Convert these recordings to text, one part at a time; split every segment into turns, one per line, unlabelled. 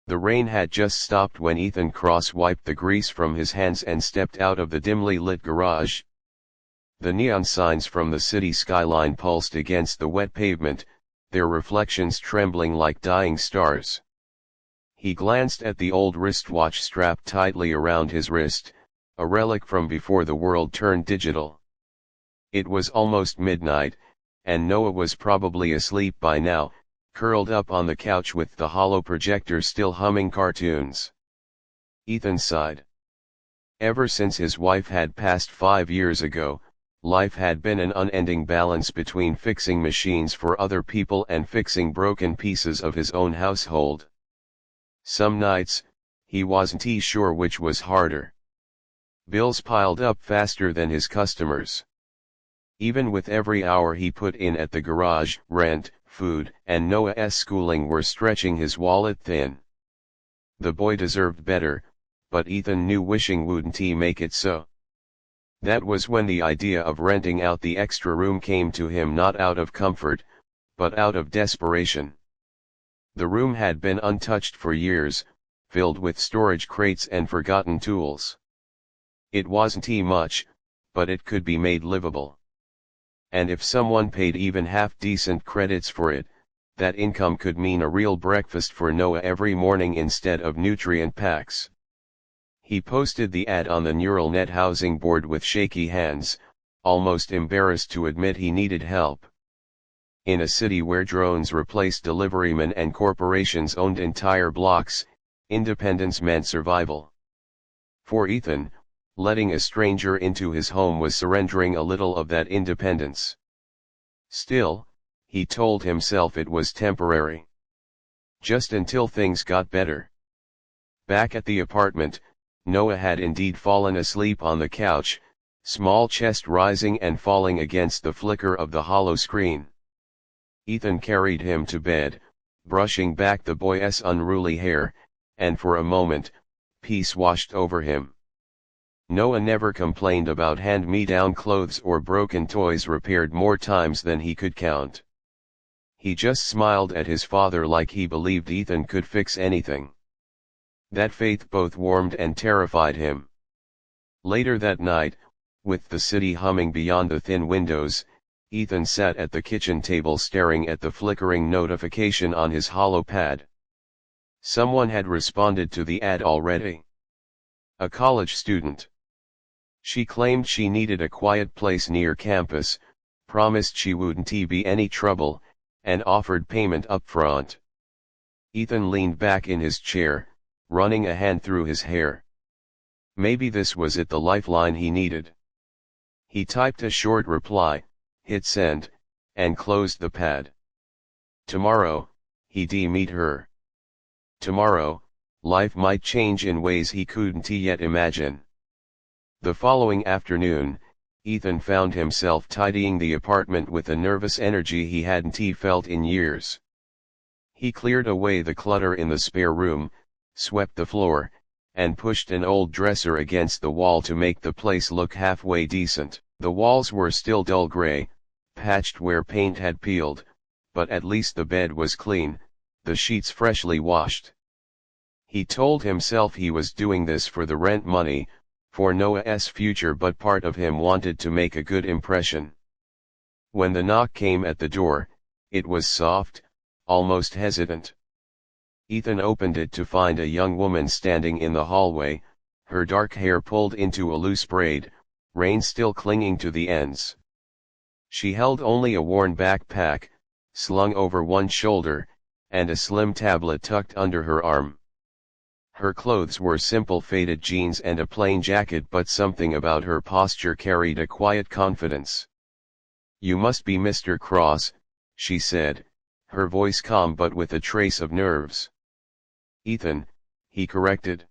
The rain had just stopped when Ethan cross-wiped the grease from his hands and stepped out of the dimly lit garage. The neon signs from the city skyline pulsed against the wet pavement, their reflections trembling like dying stars. He glanced at the old wristwatch strapped tightly around his wrist, a relic from before the world turned digital. It was almost midnight, and Noah was probably asleep by now, curled up on the couch with the hollow projector still humming cartoons. Ethan sighed. Ever since his wife had passed 5 years ago, life had been an unending balance between fixing machines for other people and fixing broken pieces of his own household. Some nights, he wasn't sure which was harder. Bills piled up faster than his customers. Even with every hour he put in at the garage, rent, food, and Noah's schooling were stretching his wallet thin. The boy deserved better, but Ethan knew wishing wouldn't make it so. That was when the idea of renting out the extra room came to him, not out of comfort, but out of desperation. The room had been untouched for years, filled with storage crates and forgotten tools. It wasn't much, but it could be made livable. And if someone paid even half-decent credits for it, that income could mean a real breakfast for Noah every morning instead of nutrient packs. He posted the ad on the neural net housing board with shaky hands, almost embarrassed to admit he needed help. In a city where drones replaced deliverymen and corporations owned entire blocks, independence meant survival. For Ethan, letting a stranger into his home was surrendering a little of that independence. Still, he told himself it was temporary. Just until things got better. Back at the apartment, Noah had indeed fallen asleep on the couch, small chest rising and falling against the flicker of the hollow screen. Ethan carried him to bed, brushing back the boy's unruly hair, and for a moment, peace washed over him. Noah never complained about hand-me-down clothes or broken toys repaired more times than he could count. He just smiled at his father like he believed Ethan could fix anything. That faith both warmed and terrified him. Later that night, with the city humming beyond the thin windows, Ethan sat at the kitchen table staring at the flickering notification on his hollow pad. Someone had responded to the ad already. A college student. She claimed she needed a quiet place near campus, promised she wouldn't be any trouble, and offered payment up front. Ethan leaned back in his chair, running a hand through his hair. Maybe this was it, the lifeline he needed. He typed a short reply, hit send, and closed the pad. Tomorrow, he'd meet her. Tomorrow, life might change in ways he couldn't yet imagine. The following afternoon, Ethan found himself tidying the apartment with a nervous energy he hadn't felt in years. He cleared away the clutter in the spare room, swept the floor, and pushed an old dresser against the wall to make the place look halfway decent. The walls were still dull gray, patched where paint had peeled, but at least the bed was clean, the sheets freshly washed. He told himself he was doing this for the rent money, for Noah's future, but part of him wanted to make a good impression. When the knock came at the door, it was soft, almost hesitant. Ethan opened it to find a young woman standing in the hallway, her dark hair pulled into a loose braid, rein still clinging to the ends. She held only a worn backpack, slung over one shoulder, and a slim tablet tucked under her arm. Her clothes were simple faded jeans and a plain jacket, but something about her posture carried a quiet confidence. "You must be Mr. Cross," she said, her voice calm but with a trace of nerves. "Ethan," he corrected.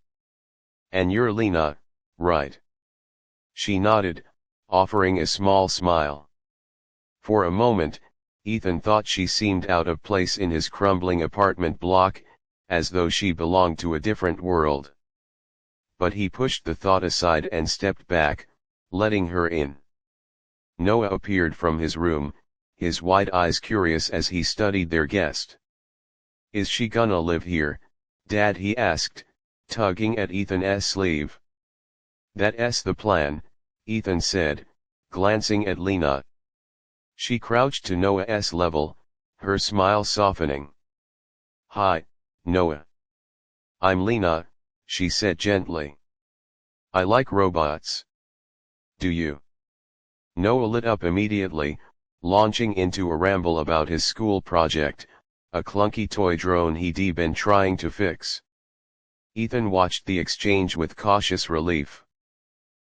"And you're Lena, right?" She nodded, offering a small smile. For a moment, Ethan thought she seemed out of place in his crumbling apartment block, as though she belonged to a different world. But he pushed the thought aside and stepped back, letting her in. Noah appeared from his room, his wide eyes curious as he studied their guest. "Is she gonna live here?" Dad, he asked, tugging at Ethan's sleeve. That's the plan, Ethan said, glancing at Lena. She crouched to Noah's level, her smile softening. Hi, Noah. I'm Lena, she said gently. I like robots. Do you? Noah lit up immediately, launching into a ramble about his school project, a clunky toy drone he'd been trying to fix. Ethan watched the exchange with cautious relief.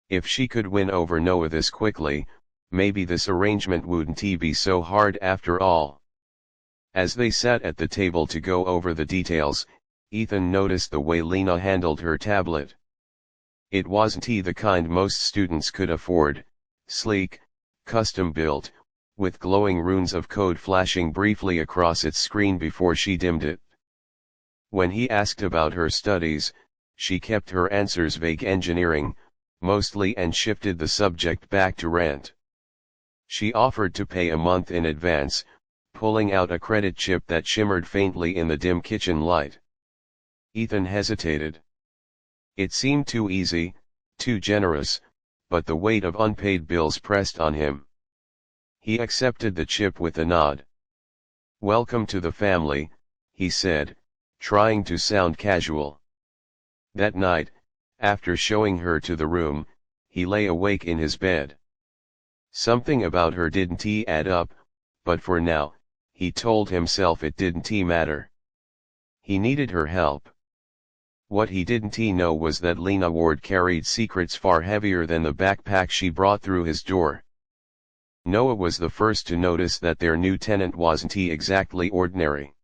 If she could win over Noah this quickly, maybe this arrangement wouldn't be so hard after all. As they sat at the table to go over the details, Ethan noticed the way Lena handled her tablet. It wasn't the kind most students could afford, sleek, custom-built, with glowing runes of code flashing briefly across its screen before she dimmed it. When he asked about her studies, she kept her answers vague, engineering, mostly, and shifted the subject back to rent. She offered to pay a month in advance, pulling out a credit chip that shimmered faintly in the dim kitchen light. Ethan hesitated. It seemed too easy, too generous, but the weight of unpaid bills pressed on him. He accepted the chip with a nod. Welcome to the family, he said, trying to sound casual. That night, after showing her to the room, he lay awake in his bed. Something about her didn't add up, but for now, he told himself it didn't matter. He needed her help. What he didn't know was that Lena Ward carried secrets far heavier than the backpack she brought through his door. Noah was the first to notice that their new tenant wasn't exactly ordinary.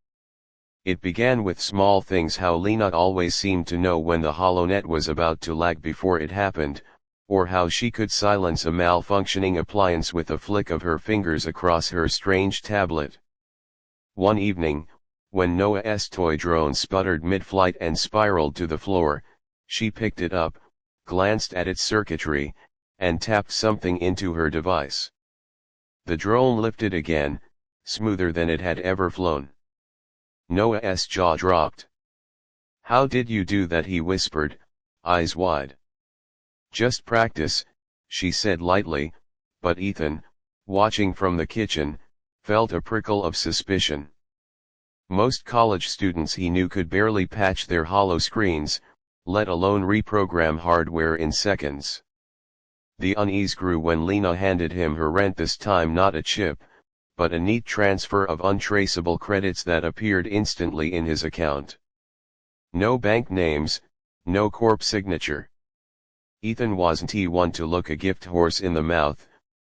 It began with small things: how Lena always seemed to know when the HoloNet was about to lag before it happened, or how she could silence a malfunctioning appliance with a flick of her fingers across her strange tablet. One evening, when Noah's toy drone sputtered mid-flight and spiraled to the floor, she picked it up, glanced at its circuitry, and tapped something into her device. The drone lifted again, smoother than it had ever flown. Noah's jaw dropped. How did you do that? He whispered, eyes wide. Just practice, she said lightly, but Ethan, watching from the kitchen, felt a prickle of suspicion. Most college students he knew could barely patch their hollow screens, let alone reprogram hardware in seconds. The unease grew when Lena handed him her rent, this time not a chip, but a neat transfer of untraceable credits that appeared instantly in his account. No bank names, no corp signature. Ethan wasn't one to look a gift horse in the mouth,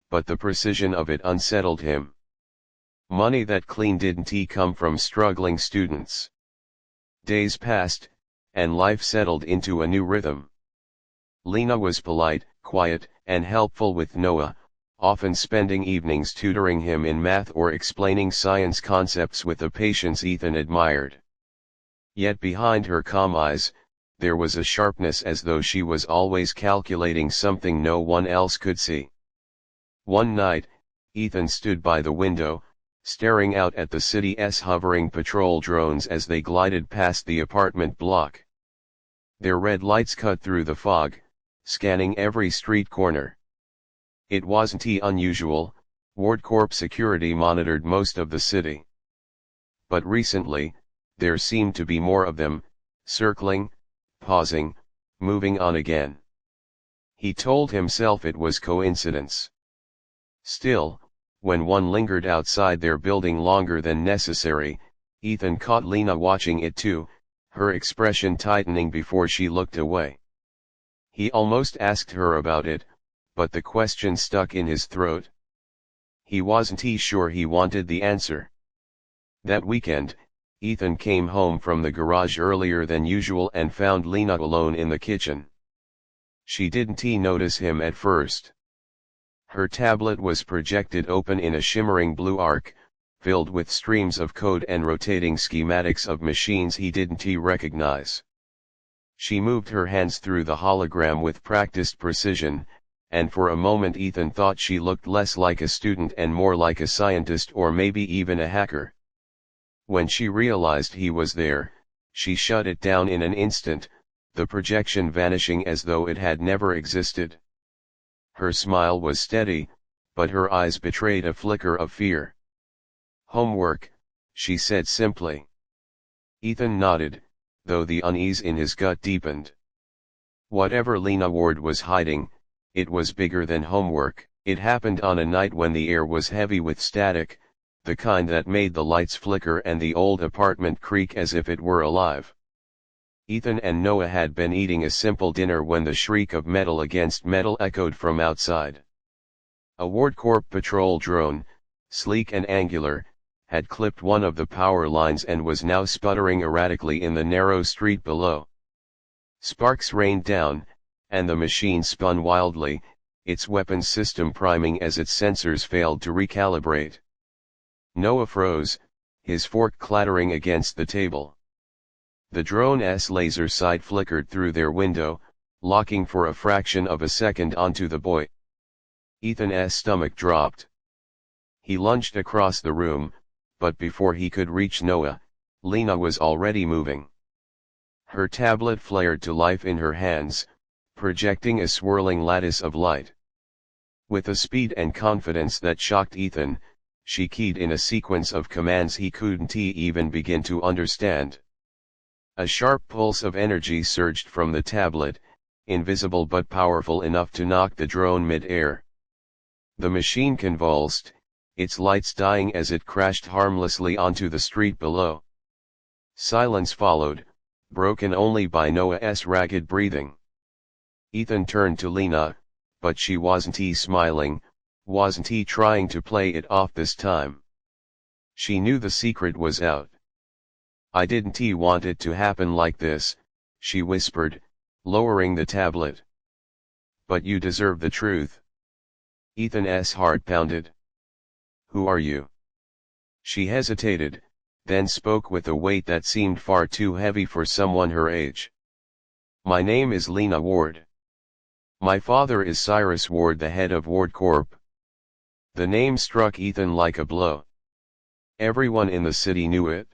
but the precision of it unsettled him. Money that clean didn't come from struggling students. Days passed, and life settled into a new rhythm. Lena was polite, quiet, and helpful with Noah, often spending evenings tutoring him in math or explaining science concepts with a patience Ethan admired. Yet behind her calm eyes, there was a sharpness, as though she was always calculating something no one else could see. One night, Ethan stood by the window, staring out at the city's hovering patrol drones as they glided past the apartment block. Their red lights cut through the fog, scanning every street corner. It wasn't unusual, Ward Corp security monitored most of the city. But recently, there seemed to be more of them, circling, pausing, moving on again. He told himself it was coincidence. Still, when one lingered outside their building longer than necessary, Ethan caught Lena watching it too, her expression tightening before she looked away. He almost asked her about it, but the question stuck in his throat. He wasn't sure he wanted the answer. That weekend, Ethan came home from the garage earlier than usual and found Lena alone in the kitchen. She didn't notice him at first. Her tablet was projected open in a shimmering blue arc, filled with streams of code and rotating schematics of machines he didn't recognize. She moved her hands through the hologram with practiced precision, and for a moment Ethan thought she looked less like a student and more like a scientist, or maybe even a hacker. When she realized he was there, She shut it down in an instant, the projection vanishing as though it had never existed. Her smile was steady, but her eyes betrayed a flicker of fear. "Homework," she said simply. Ethan nodded, though the unease in his gut deepened. Whatever Lena Ward was hiding, it was bigger than homework. It happened on a night when the air was heavy with static, the kind that made the lights flicker and the old apartment creak as if it were alive. Ethan and Noah had been eating a simple dinner when the shriek of metal against metal echoed from outside. A WardCorp patrol drone, sleek and angular, had clipped one of the power lines and was now sputtering erratically in the narrow street below. Sparks rained down, and the machine spun wildly, its weapons system priming as its sensors failed to recalibrate. Noah froze, his fork clattering against the table. The drone's laser sight flickered through their window, locking for a fraction of a second onto the boy. Ethan's stomach dropped. He lunged across the room, but before he could reach Noah, Lena was already moving. Her tablet flared to life in her hands, projecting a swirling lattice of light. With a speed and confidence that shocked Ethan, she keyed in a sequence of commands he couldn't even begin to understand. A sharp pulse of energy surged from the tablet, invisible but powerful enough to knock the drone mid-air. The machine convulsed, its lights dying as it crashed harmlessly onto the street below. Silence followed, broken only by Noah's ragged breathing. Ethan turned to Lena, but she wasn't smiling, wasn't trying to play it off this time. She knew the secret was out. "I didn't want it to happen like this," she whispered, lowering the tablet. "But you deserve the truth." Ethan's heart pounded. "Who are you?" She hesitated, then spoke with a weight that seemed far too heavy for someone her age. "My name is Lena Ward. My father is Cyrus Ward, the head of WardCorp." The name struck Ethan like a blow. Everyone in the city knew it.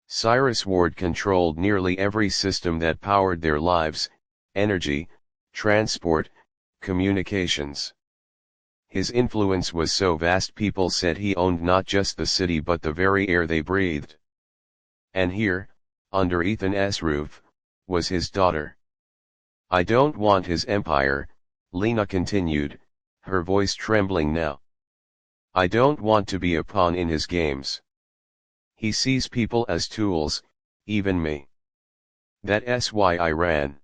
Cyrus Ward controlled nearly every system that powered their lives: energy, transport, communications. His influence was so vast people said he owned not just the city but the very air they breathed. And here, under Ethan's roof, was his daughter. "I don't want his empire," Lena continued, her voice trembling now. "I don't want to be a pawn in his games. He sees people as tools, even me. That's why I ran.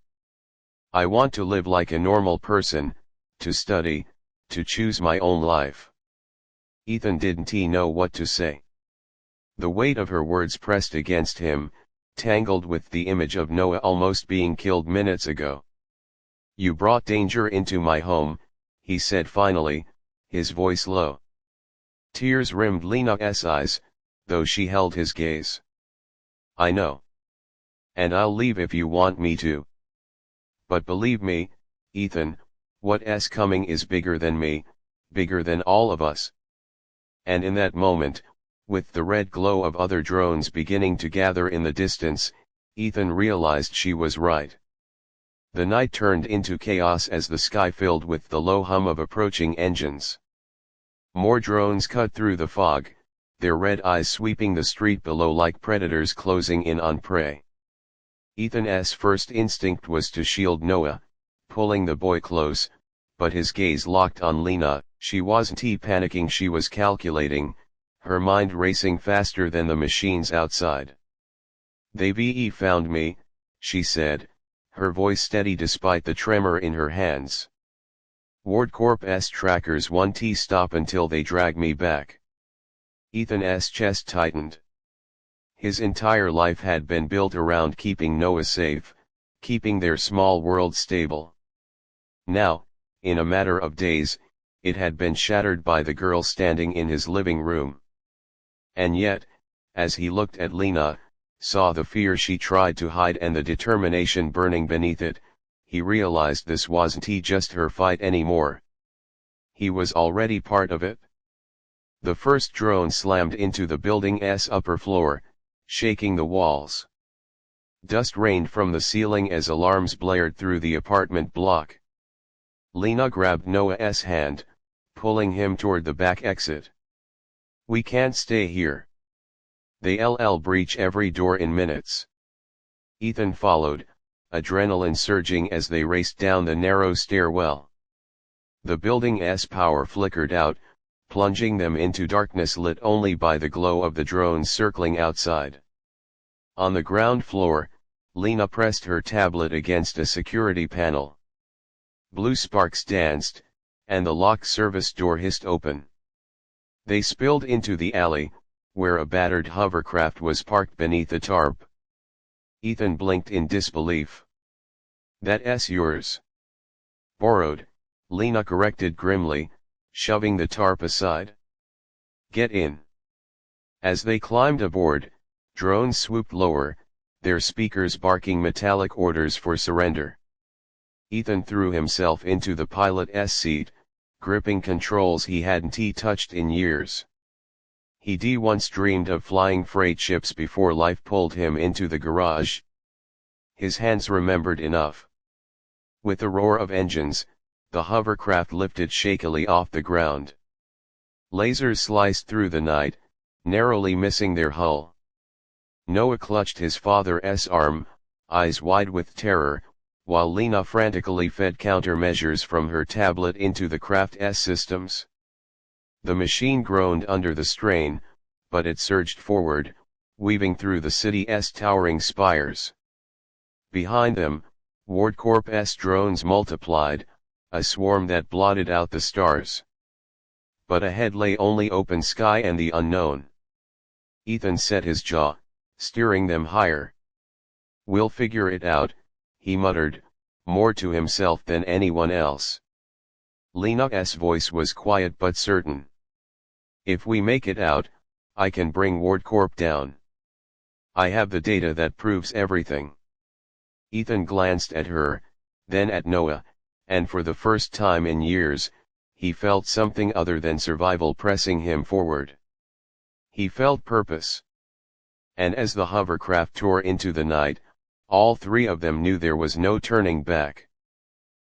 I want to live like a normal person, to study, to choose my own life." Ethan didn't know what to say. The weight of her words pressed against him, tangled with the image of Noah almost being killed minutes ago. "You brought danger into my home," he said finally, his voice low. Tears rimmed Lena's eyes, though she held his gaze. "I know. And I'll leave if you want me to. But believe me, Ethan, what's coming is bigger than me, bigger than all of us." And in that moment, with the red glow of other drones beginning to gather in the distance, Ethan realized she was right. The night turned into chaos as the sky filled with the low hum of approaching engines. More drones cut through the fog, their red eyes sweeping the street below like predators closing in on prey. Ethan's first instinct was to shield Noah, pulling the boy close, but his gaze locked on Lena. She wasn't panicking, she was calculating, her mind racing faster than the machines outside. "They've found me," she said, her voice steady despite the tremor in her hands. "WardCorp's trackers won't stop until they drag me back." Ethan's chest tightened. His entire life had been built around keeping Noah safe, keeping their small world stable. Now, in a matter of days, it had been shattered by the girl standing in his living room. And yet, as he looked at Lena, saw the fear she tried to hide and the determination burning beneath it, he realized this wasn't just her fight anymore. He was already part of it. The first drone slammed into the building's upper floor, shaking the walls. Dust rained from the ceiling as alarms blared through the apartment block. Lena grabbed Noah's hand, pulling him toward the back exit. "We can't stay here. They'll breach every door in minutes." Ethan followed, adrenaline surging as they raced down the narrow stairwell. The building's power flickered out, plunging them into darkness lit only by the glow of the drones circling outside. On the ground floor, Lena pressed her tablet against a security panel. Blue sparks danced, and the lock service door hissed open. They spilled into the alley, where a battered hovercraft was parked beneath a tarp. Ethan blinked in disbelief. "That's yours." "Borrowed," Lena corrected grimly, shoving the tarp aside. "Get in." As they climbed aboard, drones swooped lower, their speakers barking metallic orders for surrender. Ethan threw himself into the pilot's seat, gripping controls he hadn't touched in years. He'd once dreamed of flying freight ships before life pulled him into the garage. His hands remembered enough. With a roar of engines, the hovercraft lifted shakily off the ground. Lasers sliced through the night, narrowly missing their hull. Noah clutched his father's arm, eyes wide with terror, while Lena frantically fed countermeasures from her tablet into the craft's systems. The machine groaned under the strain, but it surged forward, weaving through the city's towering spires. Behind them, WardCorp's drones multiplied, a swarm that blotted out the stars. But ahead lay only open sky and the unknown. Ethan set his jaw, steering them higher. "We'll figure it out," he muttered, more to himself than anyone else. Lena's voice was quiet but certain. "If we make it out, I can bring WardCorp down. I have the data that proves everything." Ethan glanced at her, then at Noah, and for the first time in years, he felt something other than survival pressing him forward. He felt purpose. And as the hovercraft tore into the night, all three of them knew there was no turning back.